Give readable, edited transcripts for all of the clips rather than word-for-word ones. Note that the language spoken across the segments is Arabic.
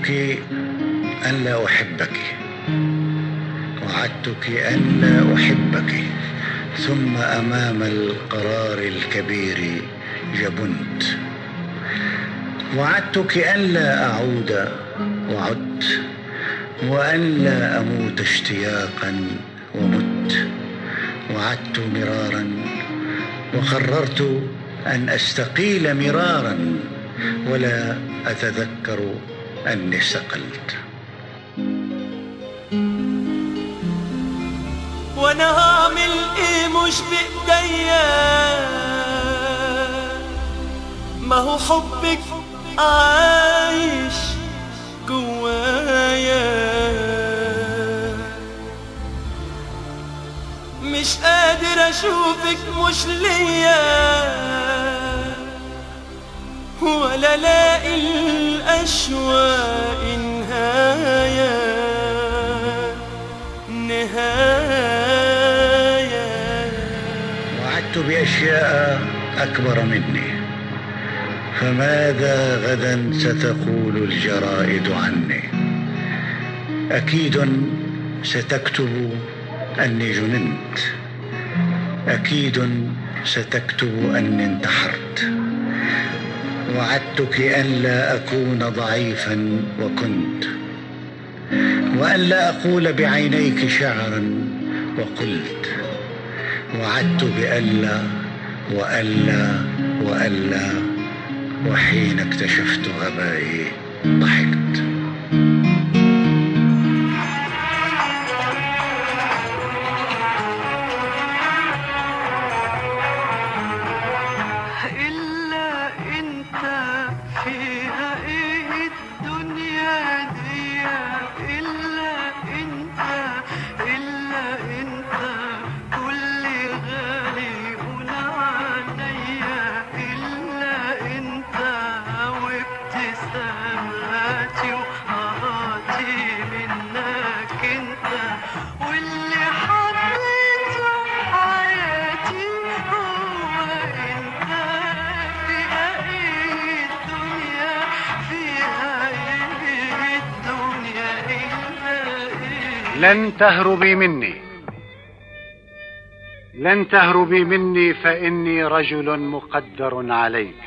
وعدتك أن لا أحبك، وعدتك أن لا أحبك، ثم أمام القرار الكبير جبنت. وعدتك أن لا أعود وعدت، وأن لا أموت اشتياقا ومت. وعدت مرارا وقررت أن أستقيل مرارا، ولا أتذكر أني استقلت. وانا هعمل ايه مش بايديا، ما هو حبك عايش جوايا. مش قادر اشوفك مش ليا، ولا لاقي الاشواق نهاية. وعدت بأشياء أكبر مني، فماذا غدا ستقول الجرائد عني؟ أكيد ستكتب أني جننت، أكيد ستكتب أني انتحرت. وعدتك أن لا أكون ضعيفا وكنت، وأن لا أقول بعينيك شعرا وقلت. وعدت بألا وألا وألا، وحين اكتشفت غبائي ضحكت. إلا أنت فيها إيه الدنيا دي، إلا أنت كل غالي هنا عليا. إلا أنت وابتساماتي وقهاتي منك أنت، واللي حبيته حياتي هو أنت. فيها إيه الدنيا، فيها إيه الدنيا إلا إيه. لن تهربي مني، لن تهربي مني، فإني رجل مقدر عليك.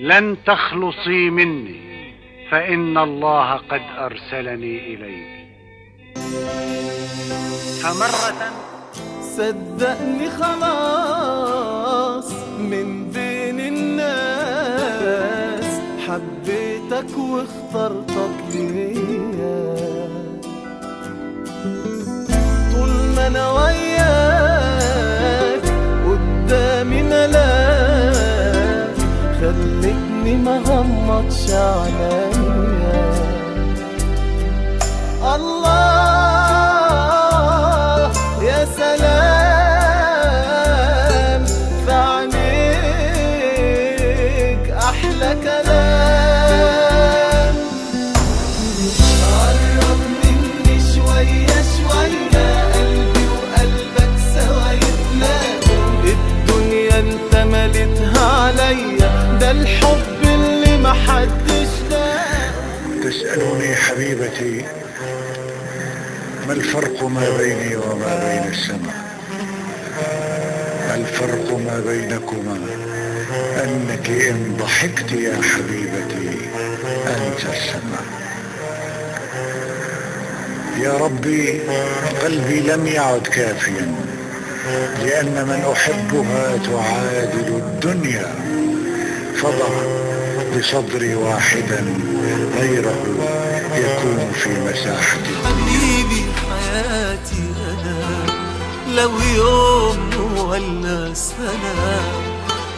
لن تخلصي مني، فإن الله قد أرسلني إليك. فمرة صدقني خلاص من بين الناس حبيتك واخترتك ليا. طول ما انا وياك قدامي ملاك، خلتني ما غمضش عليا. الله يا سلام في عينيك أحلى كلام. قرب مني شوية شوية، قلبي وقلبك سوا يتلاقوا. الدنيا انت مليتها عليا، ده الحب اللي محدش لاقوا. تسألني حبيبتي ما الفرق ما بيني وما بين السماء؟ الفرق ما بينكما أنك إن ضحكت يا حبيبتي أنت السماء. يا ربي قلبي لم يعد كافيا، لأن من أحبها تعادل الدنيا، فضع بصدري واحدا غيره يكون في مساحتي. حبيبي حياتي أنا، لو يوم ولا سنة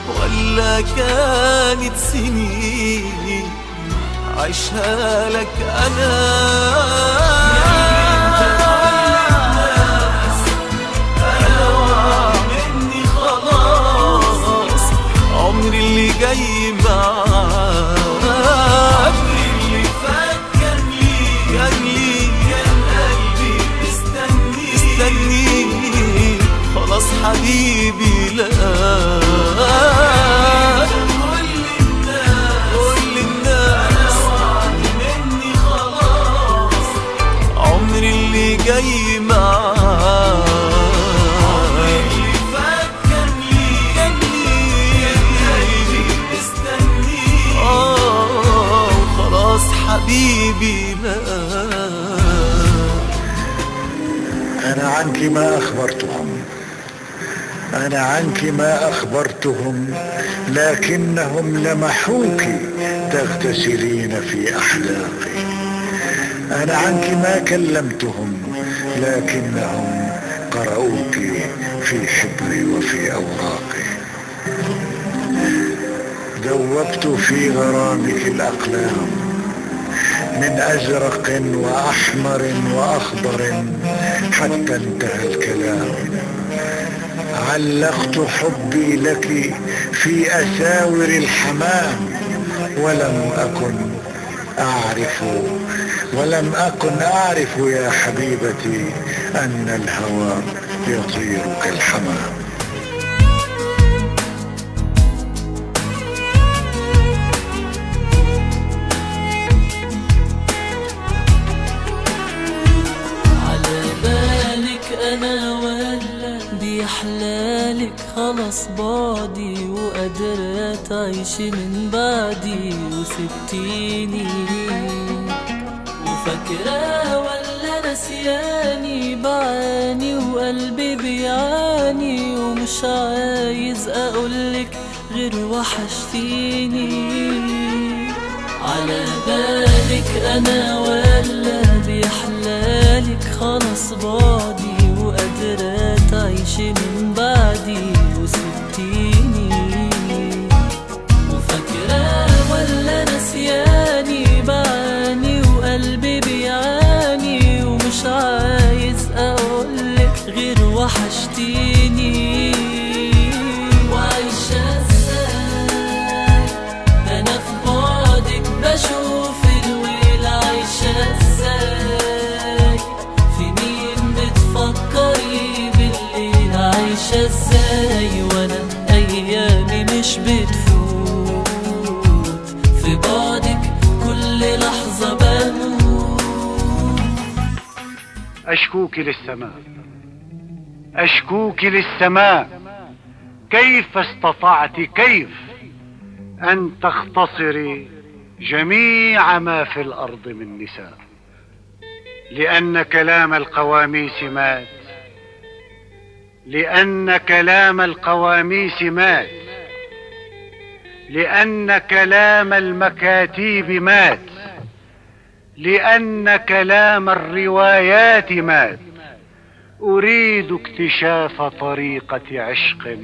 ولا كانت سنين عيشها لك أنا. مني خلاص عمري اللي جاي معاك، اللي فات كان قلبي مستني خلاص حبيبي لا. كل الناس حبيبي بقى. أنا عنك ما أخبرتهم، أنا عنك ما أخبرتهم، لكنهم لمحوك تغتسلين في أحلاقي. أنا عنك ما كلمتهم، لكنهم قرأوك في حبري وفي أوراقي. ذوبت في غرامك الأقلام من أزرق وأحمر وأخضر حتى انتهى الكلام. علقت حبي لك في أساور الحمام، ولم أكن أعرف يا حبيبتي أن الهوى يطير كالحمام. أنا ولا بيحلالك خلص بعدي، وقادرة تعيشي من بعدي وسبتيني، وفاكرة ولا نسياني بعاني وقلبي بيعاني، ومش عايز أقولك غير وحشتيني. على بالك أنا ولا بيحلالك خلص بعدي، وقادرة تعيشي من بعدي وسبتيني، وفاكرة ولا نسياني بعاني وقلبي بيعاني، ومش عايز أقولك غير وحشتيني. وعايشة ازاي ده أنا في بعدك بشوف الويل، عايشة ازاي في مين بتفكري بالليل، عايشة ازاي وانا ايامي مش بتفوت في بعدك كل لحظة بموت. أشكوك للسماء، أشكوك للسماء، كيف استطعت كيف أن تختصري جميع ما في الأرض من نساء؟ لأن كلام القواميس مات، لأن كلام القواميس مات، لأن كلام المكاتيب مات، لأن كلام الروايات مات. أريد اكتشاف طريقة عشق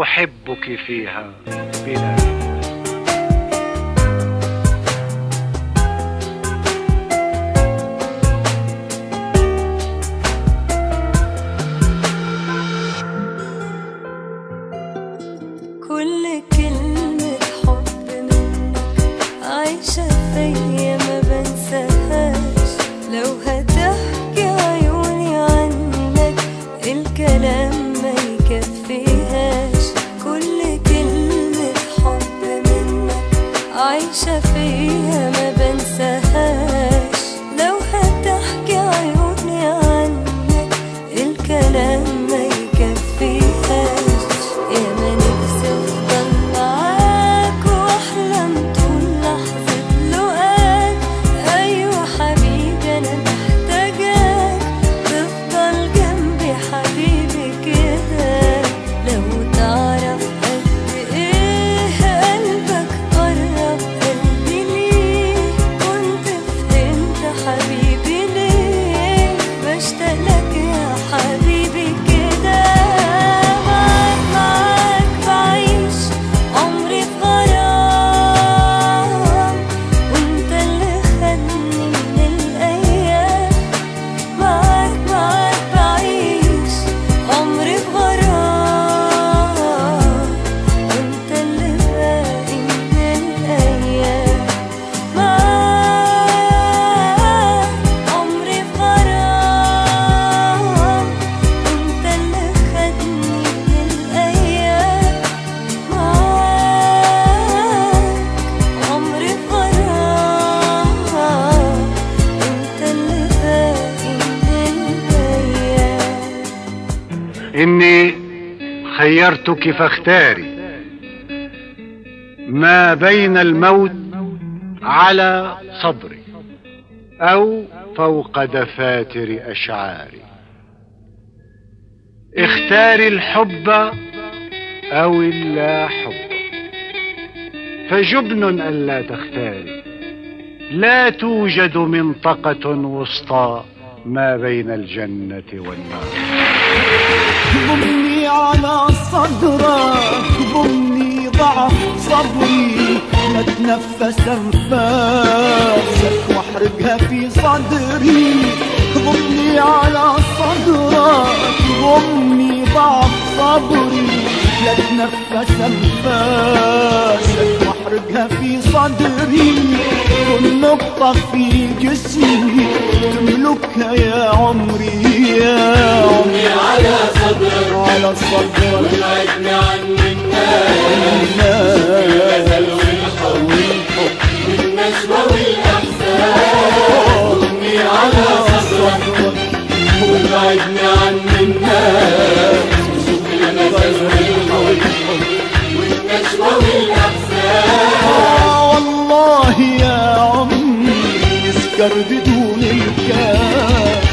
أحبك فيها بلا كل كلمة حب منك عايشة فيا ما بنساهاش، لو هتحكي عيوني عنك الكلام ما يكفيهاش. كل كلمة حب منك عايشة فيا ما بنساهاش، لو هتحكي عيوني عنك الكلام ما يكفيهاش. يا ما نفسي افضل معاك واحلم طول لحظة لقاك، ايوه حبيبي انا محتاجاك تفضل جنبي حبيبي كده. لو تعرف قد ايه قلبك قرب قلبي ليه، كنت فهمت حبيبي ليه بشتاق لك يا حبيبي كده. إني خيرتك فاختاري ما بين الموت على صبري أو فوق دفاتر أشعاري. اختاري الحب أو اللا حب، فجبن ألا تختاري. لا توجد منطقة وسطى ما بين الجنة والنار. ضمني على صدرك، ضمني ضعف صبري، اتنفس انفاسك واحرقها في صدري. ضمني على صدرك، ضمني ضعف صبري، اتنفس انفاسك واحرقها في صدري. كل نقطة في جسمي تملكها يا عمري يا عمري. على صدرك على صدرك وابعدني عن الناس، الغزل والحب والنشوة والأحزان. ضمني على صدرك وابعدني عن الناس، شوف الغزل والحب والنشوة والأحزان. والله يا عمري يسكر بدون الكاس.